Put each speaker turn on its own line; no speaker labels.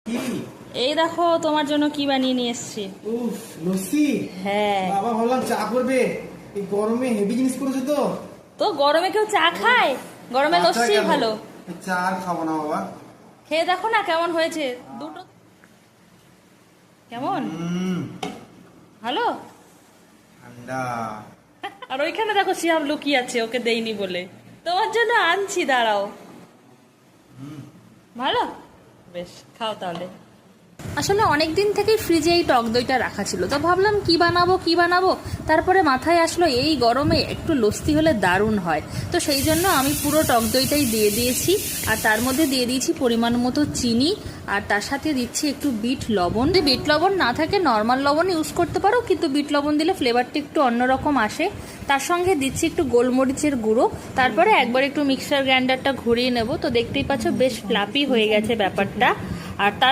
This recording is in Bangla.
কি?
এই দেখো তোমার জন্য কি বানিয়ে নিয়ে এসেছি।
উফ, লস্যি।
হ্যাঁ,
বাবা ভাবলাম চা করবে, এই গরমে হেভি জিনিস করেছে তো।
তো গরমে কেউ চা খায়? গরমে
আচ্ছা,
লস্যি
কেন?
ভালো।
এই চা আর খাবো না বাবা।
খেয়ে দেখো না কেমন হয়েছে দুটো। কেমন? ভালো।
ঠান্ডা।
আর ওইখানে দেখো শিহাব লুকিয়ে আছে, ওকে দেইনি বলে। তোমার জন্য আনছি, দাঁড়াও। ভালো, বেশ খাও তাহলে। আসলে অনেক দিন থেকেই ফ্রিজে এই টক দইটা রাখা ছিল, তো ভাবলাম কি বানাবো। তারপরে মাথায় আসলো এই গরমে একটু লস্যি হলে দারুণ হয়, তো সেই জন্য আমি পুরো টক দইটাই দিয়ে দিয়েছি। আর তার মধ্যে দিয়ে দিয়েছি পরিমাণ মতো চিনি, আর তার সাথে দিচ্ছি একটু বিট লবণ। যদি বিট লবণ না থাকে নর্মাল লবণ ইউজ করতে পারো, কিন্তু বিট লবণ দিলে ফ্লেভারটা একটু অন্যরকম আসে। তার সঙ্গে দিচ্ছি একটু গোলমরিচের গুঁড়ো। তারপরে একবার একটু মিক্সার গ্রাইন্ডারটা ঘুরিয়ে নেব, তো দেখতেই পাচ্ছ বেশ ফ্লাপি হয়ে গেছে ব্যাপারটা। আর